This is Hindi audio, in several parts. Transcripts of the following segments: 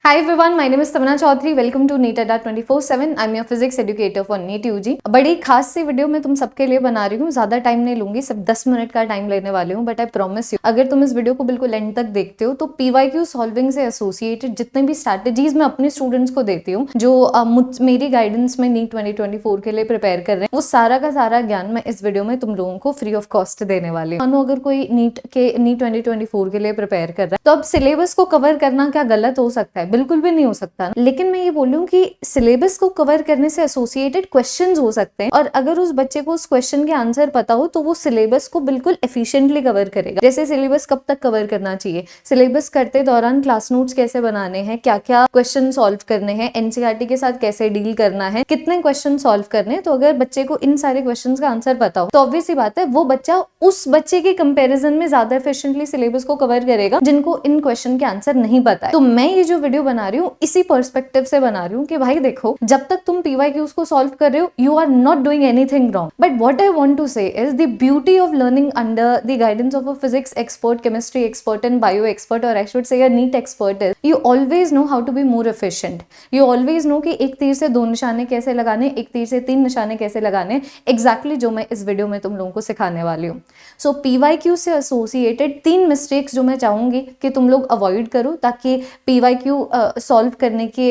Hi everyone, my name is Tamana Chaudhary. Welcome to NEET Adda 24/7. I'm your physics educator for NEET UG. बड़ी खास सी वीडियो मैं तुम सबके लिए बना रही हूँ. ज़्यादा टाइम नहीं लूंगी, सिर्फ 10 मिनट का टाइम लेने वाली हूँ. बट आई प्रॉमिस यू, अगर तुम इस वीडियो को बिल्कुल एंड तक देखते हो तो PYQ सॉल्विंग से एसोसिएटेड जितने भी स्ट्रैटेजीज मैं अपने स्टूडेंट्स को देती हूँ, जो मेरी गाइडेंस में NEET 2024 के लिए प्रिपेयर कर रहे हैं, वो सारा का सारा ज्ञान मैं इस वीडियो में तुम लोगों को फ्री ऑफ कॉस्ट देने वाली हूँ. मानो अगर कोई NEET 2024 के लिए प्रिपेयर कर रहा है तो अब सिलेबस को कवर करना क्या गलत हो सकता है? बिल्कुल भी नहीं हो सकता. लेकिन मैं ये बोलूं कि सिलेबस को कवर करने से एसोसिएटेड क्वेश्चंस हो सकते हैं, और अगर उस बच्चे को उस क्वेश्चन के आंसर पता हो तो वो सिलेबस को बिल्कुल एफिशिएंटली कवर करेगा. जैसे सिलेबस कब तक कवर करना चाहिए, सिलेबस करते दौरान क्लास नोट्स कैसे बनाने हैं, क्या क्या क्वेश्चन सॉल्व करने हैं, एनसीईआरटी के साथ कैसे डील करना है, कितने क्वेश्चन सॉल्व करने हैं. तो अगर बच्चे को इन सारे क्वेश्चन का आंसर पता हो तो ऑब्वियस सी बात है वो बच्चा उस बच्चे के कंपेरिजन में ज्यादा एफिशिएंटली सिलेबस को कवर करेगा जिनको इन क्वेश्चन के आंसर नहीं पता है. तो मैं ये जो वीडियो बना रही हूँ इसी पर्सपेक्टिव से बना रही हूँ कि भाई देखो, जब तक तुम PYQs को सॉल्व कर रहे हो you are not doing anything wrong. But what I want to say is the beauty of learning under the guidance of a physics expert, chemistry expert and bio expert, और I should say a NEET expert is you always know how to be more efficient. You always know कि एक तीर से 2 निशाने कैसे लगाने, एक तीर से 3 निशाने कैसे लगाने. एग्जैक्टली जो मैं इस वीडियो में तुम लोगों को सिखाने वाली हूँ. सो PYQ से एसोसिएटेड 3 मिस्टेक्स जो मैं चाहूंगी कि तुम लोग अवॉइड करो ताकि PYQ सॉल्व करने के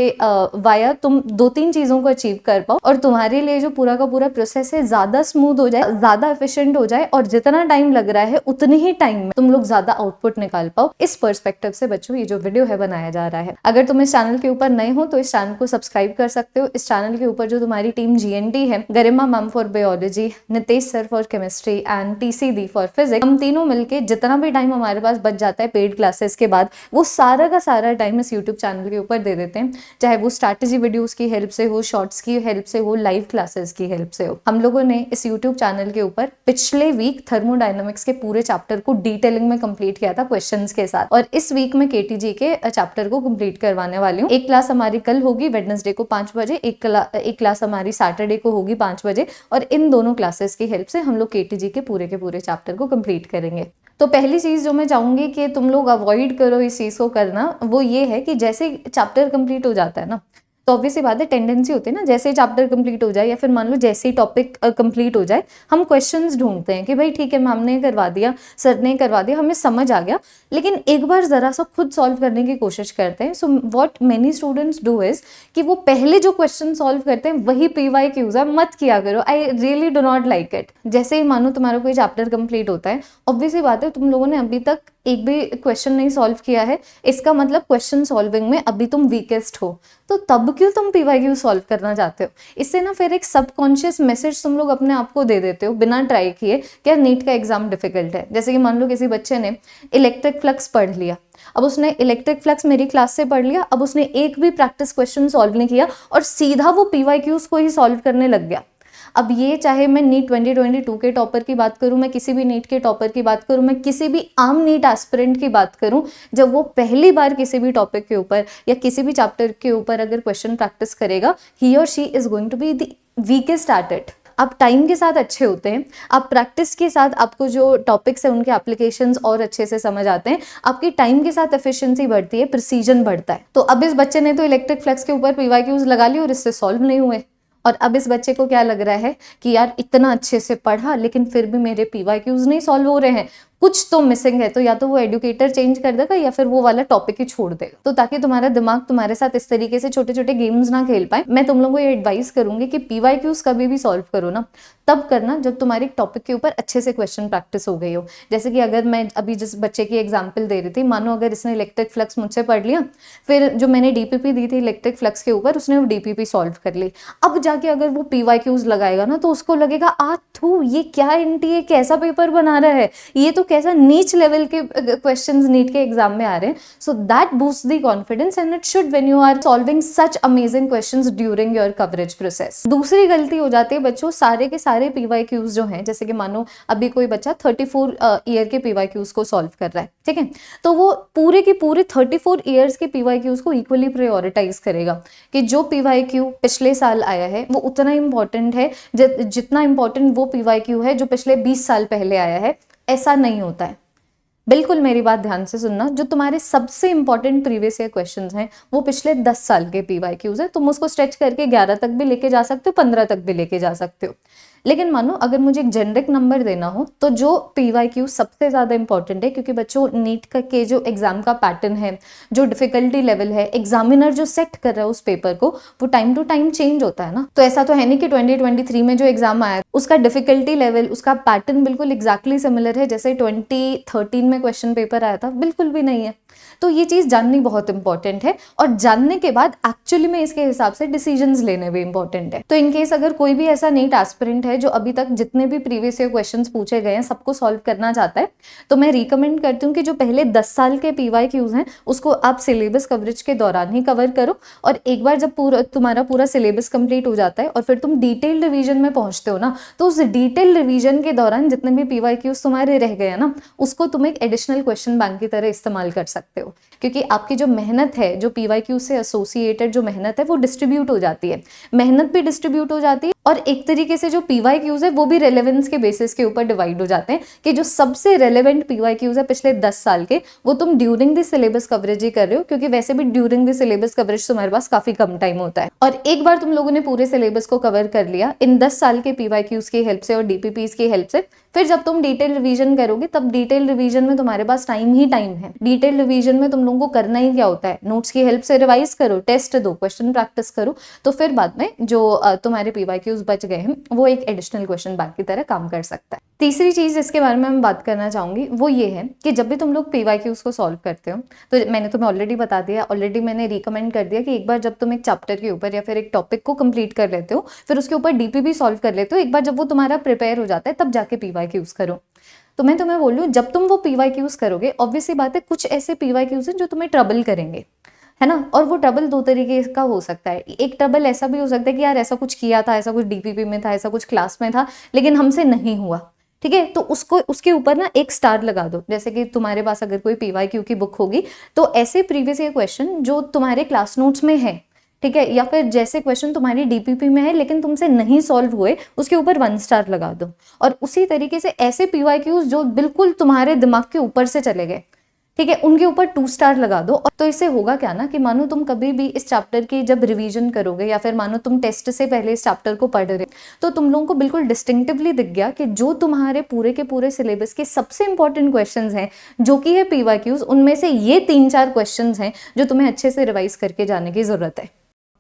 वाया तुम 2-3 चीजों को अचीव कर पाओ और तुम्हारे लिए जो पूरा का पूरा प्रोसेस है ज्यादा स्मूथ हो जाए, ज्यादा एफिशिएंट हो जाए, और जितना टाइम लग रहा है उतने ही टाइम में तुम लोग ज्यादा आउटपुट निकाल पाओ. इस पर्सपेक्टिव से बच्चों ये जो वीडियो है बनाया जा रहा है. अगर तुम इस चैनल के ऊपर नए हो तो इस चैनल को सब्सक्राइब कर सकते हो. इस चैनल के ऊपर जो तुम्हारी टीम GNT है, Garima ma'am for biology, Nitesh sir for chemistry and TCD for physics, हम तीनों मिलके जितना भी टाइम हमारे पास बच जाता है पेड क्लासेस के बाद वो सारा का सारा टाइम इस यूट्यूब चैनल के ऊपर दे देते हैं. चाहे वो स्ट्रैटेजी वीडियोस की हेल्प से हो, शॉर्ट्स की हेल्प से हो, लाइव क्लासेस की हेल्प से हो. हम लोगों ने इस यूट्यूब चैनल के ऊपर पिछले वीक थर्मोडायनामिक्स के पूरे चैप्टर को डिटेलिंग में कंप्लीट किया था क्वेश्चंस के साथ, और इस वीक में KTG के चैप्टर को कंप्लीट करवाने वाली हूँ. एक क्लास हमारी कल होगी वेडनेसडे को 5 बजे, एक क्लास हमारी सैटरडे को होगी 5 बजे, और इन दोनों क्लासेस की हेल्प से हम लोग KTG के पूरे चैप्टर को कंप्लीट करेंगे. तो पहली चीज जो मैं चाहूंगी कि तुम लोग अवॉइड करो इस चीज को करना, वो ये है कि जैसे चैप्टर कंप्लीट हो जाता है ना, तो ऑब्वियसली बात है टेंडेंसी होती है ना, जैसे चैप्टर कंप्लीट हो जाए या फिर मान लो जैसे ही टॉपिक कंप्लीट हो जाए हम क्वेश्चंस ढूंढते हैं कि भाई ठीक है मैम ने करवा दिया, सर ने करवा दिया, हमें समझ आ गया, लेकिन एक बार जरा सा खुद सॉल्व करने की कोशिश करते हैं. So what many students do is कि वो पहले जो क्वेश्चन सॉल्व करते हैं वही PYQs है. मत किया करो, I really do not like it. जैसे ही मानो तुम्हारा कोई चैप्टर कंप्लीट होता है, ऑब्वियसली बात है तुम लोगों ने अभी तक एक भी क्वेश्चन नहीं सॉल्व किया है, इसका मतलब क्वेश्चन सॉल्विंग में अभी तुम वीकेस्ट हो, तो तब क्यों तुम PYQ सॉल्व करना चाहते हो? इससे ना फिर एक सबकॉन्शियस मैसेज तुम लोग अपने आप को दे देते हो बिना ट्राई किए क्या नीट का एग्जाम डिफिकल्ट है. जैसे कि मान लो किसी बच्चे ने इलेक्ट्रिक फ्लक्स पढ़ लिया, अब उसने इलेक्ट्रिक फ्लक्स मेरी क्लास से पढ़ लिया, अब उसने एक भी प्रैक्टिस क्वेश्चन सॉल्व नहीं किया और सीधा वो PYQs को ही सॉल्व करने लग गया. अब ये चाहे मैं नीट 2022 के टॉपर की बात करूं, मैं किसी भी नीट के टॉपर की बात करूं, मैं किसी भी आम नीट एस्पिरेंट की बात करूं, जब वो पहली बार किसी भी टॉपिक के ऊपर या किसी भी चैप्टर के ऊपर अगर क्वेश्चन प्रैक्टिस करेगा, ही और she is going to be the weakest at it. आप टाइम के साथ अच्छे होते हैं, आप प्रैक्टिस के साथ आपको जो टॉपिक्स है उनके एप्लीकेशंस और अच्छे से समझ आते हैं, आपकी टाइम के साथ एफिशिएंसी बढ़ती है, प्रिसीजन बढ़ता है. तो अब इस बच्चे ने तो इलेक्ट्रिक फ्लक्स के ऊपर PYQs लगा ली और इससे सॉल्व नहीं हुए, और अब इस बच्चे को क्या लग रहा है कि यार इतना अच्छे से पढ़ा लेकिन फिर भी मेरे PYQs नहीं सॉल्व हो रहे हैं, कुछ तो मिसिंग है. तो या तो वो एडुकेटर चेंज कर देगा या फिर वो वाला टॉपिक ही छोड़ देगा. तो ताकि तुम्हारा दिमाग तुम्हारे साथ इस तरीके से छोटे छोटे गेम्स ना खेल पाए, मैं तुम लोगों को ये एडवाइस करूंगी कि PYQs कभी भी सॉल्व करो ना तब करना जब तुम्हारे टॉपिक के ऊपर अच्छे से क्वेश्चन प्रैक्टिस हो गई हो. जैसे कि अगर मैं अभी जिस बच्चे की एग्जाम्पल दे रही थी, मानो अगर इसने इलेक्ट्रिक फ्लक्स मुझसे पढ़ लिया, फिर जो मैंने DPP दी थी इलेक्ट्रिक फ्लक्स के ऊपर उसने वो DPP सॉल्व कर ली, अब जाके अगर वो PYQs लगाएगा ना तो उसको लगेगा आ थू ये क्या NTA कैसा पेपर बना रहा है, ये तो कैसा नीच लेवल के क्वेश्चंस नीट के एग्जाम में आ रहे हैं. So that boost the confidence and it should when you are solving such amazing questions during your coverage process. दूसरी गलती हो जाती है बच्चों, सारे के सारे PYQs जो हैं, जैसे कि मानो अभी कोई बच्चा 34 ईयर के PYQs को सॉल्व कर रहा है, ठीक है, तो वो पूरे के पूरे 34 ईयर्स के PYQs को इक्वली प्रायोरिटाइज करेगा कि जो PYQ पिछले साल आया है वो उतना इंपॉर्टेंट है जितना इंपॉर्टेंट वो PYQ है जो पिछले 20 साल पहले आया है. ऐसा नहीं होता है. बिल्कुल मेरी बात ध्यान से सुनना, जो तुम्हारे सबसे इंपॉर्टेंट प्रीवियस ईयर क्वेश्चंस हैं वो पिछले 10 साल के पीवाईक्यूज है। तुम उसको स्ट्रेच करके 11 तक भी लेके जा सकते हो, 15 तक भी लेके जा सकते हो। लेकिन मानो अगर मुझे एक जेनरिक नंबर देना हो तो जो पीवाईक्यू सबसे ज्यादा इंपॉर्टेंट है, क्योंकि बच्चों नीट का के जो एग्जाम का पैटर्न है, जो डिफिकल्टी लेवल है, एग्जामिनर जो सेट कर रहा है उस पेपर को, वो टाइम टू टाइम चेंज होता है ना। तो ऐसा तो है नहीं कि 2023 में जो एग्जाम आया उसका डिफिकल्टी लेवल, उसका पैटर्न बिल्कुल एग्जैक्टली सिमिलर है जैसे 2013 में क्वेश्चन पेपर आया था, बिल्कुल भी नहीं है। तो ये चीज जाननी बहुत इंपॉर्टेंट है, और जानने के बाद एक्चुअली में इसके हिसाब से डिसीजंस लेने भी इंपॉर्टेंट है। तो इनकेस अगर कोई भी ऐसा नीट एस्पिरेंट है जो अभी तक जितने भी प्रीवियस ईयर क्वेश्चंस पूछे गए हैं सबको सॉल्व करना चाहता है, तो मैं रिकमेंड करती हूँ कि जो पहले 10 साल के पीवाईक्यूज हैं उसको आप सिलेबस कवरेज के दौरान ही कवर करो। और एक बार जब तुम्हारा पूरा सिलेबस कंप्लीट हो जाता है और फिर तुम डिटेल रिवीजन में पहुंचते हो ना, तो उस डिटेल रिवीजन के दौरान जितने भी पीवाईक्यूज तुम्हारे रह गए ना, उसको तुम एक एडिशनल क्वेश्चन बैंक की तरह इस्तेमाल कर सकते हो। क्योंकि आपकी जो मेहनत है, जो पीवाईक्यू से एसोसिएटेड जो मेहनत है वो डिस्ट्रीब्यूट हो जाती है, मेहनत भी डिस्ट्रीब्यूट हो जाती है, और एक तरीके से जो पीवाईक्यूज है वो भी रेलेवेंस के बेसिस के ऊपर डिवाइड हो जाते हैं कि जो सबसे रेलेवेंट पीवाईक्यूज है पिछले 10 साल के, वो तुम ड्यूरिंग द सिलेबस कवरेज ही कर रहे हो, क्योंकि वैसे भी ड्यूरिंग द सिलेबस कवरेज तुम्हारे पास काफी कम टाइम होता है। और एक बार तुम लोगों ने पूरे सिलेबस को कवर कर लिया इन 10 साल के पीवाईक्यूज की हेल्प से और डीपीपीज की हेल्प से, फिर जब तुम डिटेल रिवीजन करोगे तब डिटेल रिवीजन में तुम्हारे पास टाइम ही टाइम है। डिटेल रिवीजन में तुम लोगों को करना ही क्या होता है, नोट्स की हेल्प से रिवाइज करो, टेस्ट दो, क्वेश्चन प्रैक्टिस करो, तो फिर बाद में जो तुम्हारे पीवाईक्यूज बच गए हैं वो एक एडिशनल क्वेश्चन बैंक की तरह काम कर सकता है। तीसरी चीज जिसके बारे में मैं बात करना चाहूंगी वो ये है कि जब भी तुम लोग पीवाईक्यूज को सॉल्व करते हो, तो मैंने तुम्हें ऑलरेडी बता दिया, ऑलरेडी मैंने रिकमेंड कर दिया कि एक बार जब तुम एक चैप्टर के ऊपर या फिर एक टॉपिक को कंप्लीट कर लेते हो, फिर उसके ऊपर डीपीपी सॉल्व कर लेते हो, एक बार जब वो तुम्हारा प्रिपेयर हो जाता है तब जाके पीवाईक्यूज करो। तो मैं तुम्हें बोलूं, जब तुम वो पीवाईक्यूज करोगे, ऑब्वियसली बात है कुछ ऐसे पीवाईक्यूज हैं जो तुम्हें ट्रबल करेंगे, है ना। और वो ट्रबल दो तरीके का हो सकता है। एक ट्रबल ऐसा भी हो सकता है कि यार ऐसा कुछ किया था, ऐसा कुछ डीपीपी में था, ऐसा कुछ क्लास में था, लेकिन हमसे नहीं हुआ, ठीक है, तो उसको उसके ऊपर ना एक स्टार लगा दो। जैसे कि तुम्हारे पास अगर कोई पीवाईक्यू की बुक होगी तो ऐसे प्रीवियस ईयर क्वेश्चन जो तुम्हारे क्लास नोट्स में है, ठीक है, या फिर जैसे क्वेश्चन तुम्हारी डीपीपी में है लेकिन तुमसे नहीं सॉल्व हुए, उसके ऊपर 1 स्टार लगा दो। और उसी तरीके से ऐसे पीवाईक्यूज जो बिल्कुल तुम्हारे दिमाग के ऊपर से चले गए, ठीक है, उनके ऊपर 2 स्टार लगा दो। और तो इससे होगा क्या ना कि मानो तुम कभी भी इस चैप्टर की जब रिवीजन करोगे या फिर मानो तुम टेस्ट से पहले इस चैप्टर को पढ़ रहे, तो तुम लोगों को बिल्कुल डिस्टिंक्टिवली दिख गया कि जो तुम्हारे पूरे के पूरे सिलेबस के सबसे इंपॉर्टेंट क्वेश्चंस हैं जो कि है पीवाईक्यूज, उनमें से ये 3-4 क्वेश्चंस हैं जो तुम्हें अच्छे से रिवाइज करके जाने की जरूरत है।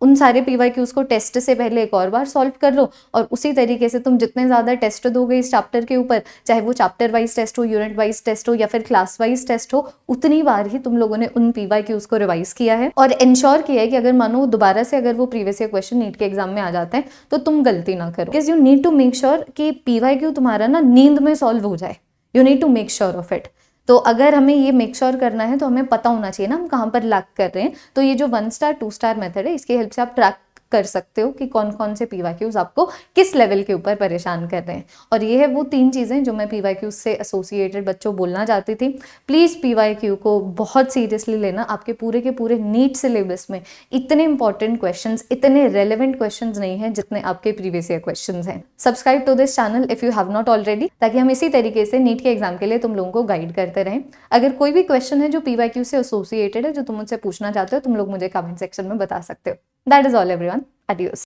उन सारे पीवाईक्यूज को टेस्ट से पहले एक और बार सॉल्व कर लो, और उसी तरीके से तुम जितने ज्यादा टेस्ट दोगे इस चैप्टर के ऊपर, चाहे वो चैप्टर वाइज टेस्ट हो, यूनिट वाइज टेस्ट हो या फिर क्लास वाइज टेस्ट हो, उतनी बार ही तुम लोगों ने उन पीवाईक्यूज को रिवाइज किया है और इंश्योर किया है कि अगर मानो दोबारा से अगर वो प्रीवियस ईयर क्वेश्चन नीट के एग्जाम में आ जाते हैं तो तुम गलती ना करो। Because you need to make sure कि पीवाईक्यू तुम्हारा ना नींद में सॉल्व हो जाए। You need to make sure of it. तो अगर हमें ये मेक श्योर करना है तो हमें पता होना चाहिए ना हम कहाँ पर लैक कर रहे हैं। तो ये जो 1 स्टार 2 स्टार मेथड है, इसकी हेल्प से आप ट्रैक कर सकते हो कि कौन कौन से पीवाईक्यूज आपको किस लेवल के ऊपर परेशान कर रहे हैं। और ये है वो 3 चीजें जो मैं पीवाईक्यूज से एसोसिएटेड बच्चों बोलना चाहती थी। प्लीज पीवाईक्यू को बहुत सीरियसली लेना। आपके पूरे के पूरे नीट सिलेबस में इतने इंपॉर्टेंट क्वेश्चंस, इतने रेलेवेंट क्वेश्चंस नहीं है जितने आपके प्रीवियस ईयर क्वेश्चंस हैं। Subscribe to this channel if you have not already, ताकि हम इसी तरीके से नीट के एग्जाम के लिए तुम लोगों को गाइड करते रहें। अगर कोई भी क्वेश्चन है जो पीवाईक्यू से एसोसिएटेड है जो तुम मुझसे पूछना चाहते हो, तुम लोग मुझे कमेंट सेक्शन में बता सकते हो। That is all everyone. Adios.